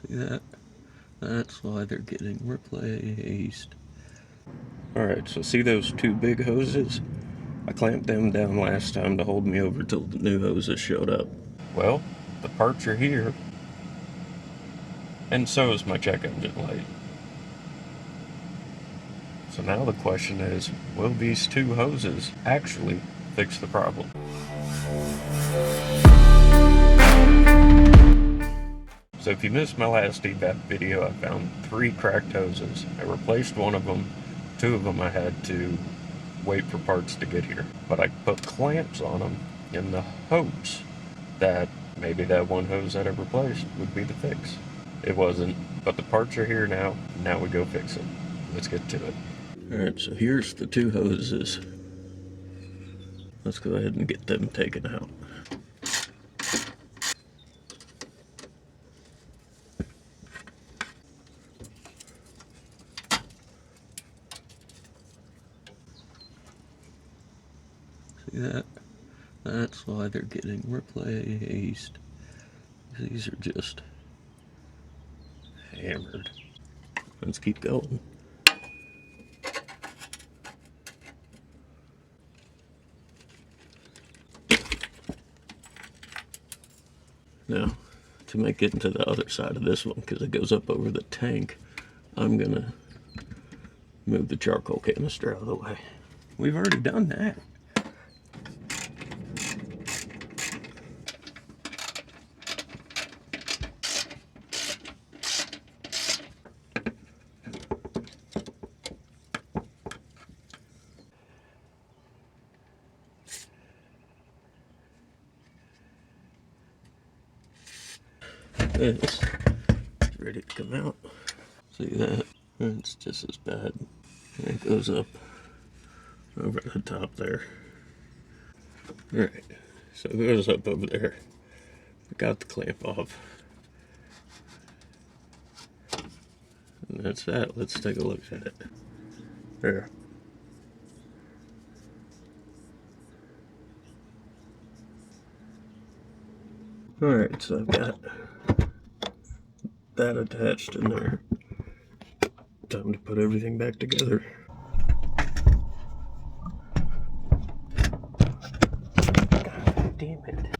See that? That's why they're getting replaced. Alright, so see those two big hoses? I clamped them down last time to hold me over till the new hoses showed up. Well, the parts are here, and so is my check engine light. So now the question is, will these two hoses actually fix the problem? So if you missed my last EVAP video, I found 3 cracked hoses. I replaced one of them. 2 of them I had to wait for parts to get here. But I put clamps on them in the hopes that maybe that one hose that I replaced would be the fix. It wasn't, but the parts are here now. Now we go fix it. Let's get to it. Alright, so here's the 2 hoses. Let's go ahead and get them taken out. See that? That's why they're getting replaced. These are just hammered. Let's keep going. Now, to make it into the other side of this one, because it goes up over the tank, I'm gonna move the charcoal canister out of the way. We've already done that. This is ready to come out. See that? It's just as bad. And it goes up over the top there. Alright, so it goes up over there. I got the clamp off. And that's that. Let's take a look at it. There. Alright, so I've got that attached in there. Time to put everything back together. God damn it.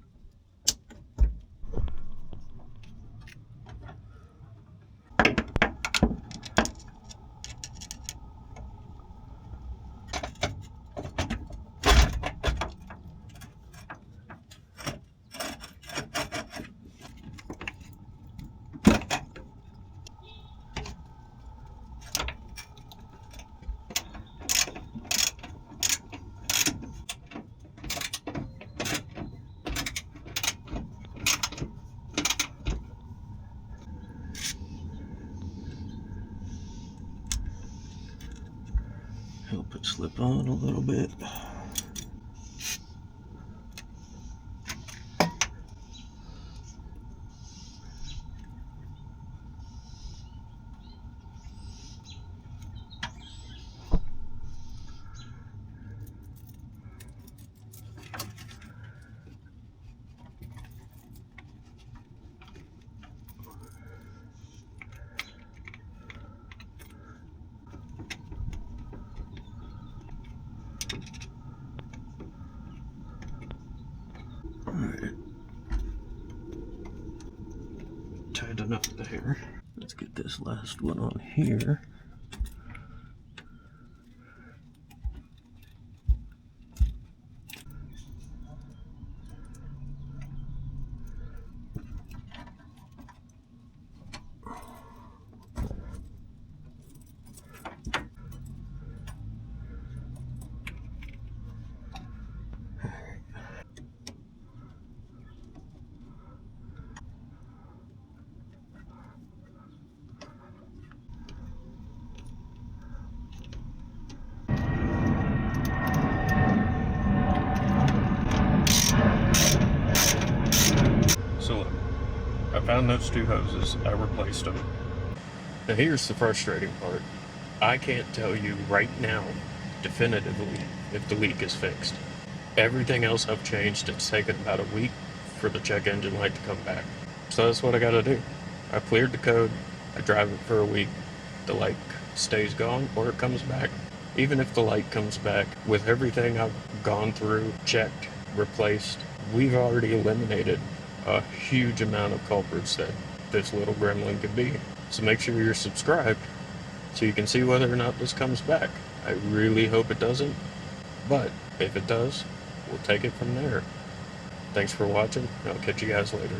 Help it slip on a little bit. Alright. Tight enough there. Let's get this last one on here. So look, I found those 2 hoses, I replaced them. Now here's the frustrating part. I can't tell you right now, definitively, if the leak is fixed. Everything else I've changed, it's taken about a week for the check engine light to come back. So that's what I gotta do. I cleared the code, I drive it for a week, the light stays gone or it comes back. Even if the light comes back, with everything I've gone through, checked, replaced, we've already eliminated a huge amount of culprits that this little gremlin could be. So make sure you're subscribed so you can see whether or not this comes back. I really hope it doesn't, but if it does, we'll take it from there. Thanks for watching, and I'll catch you guys later.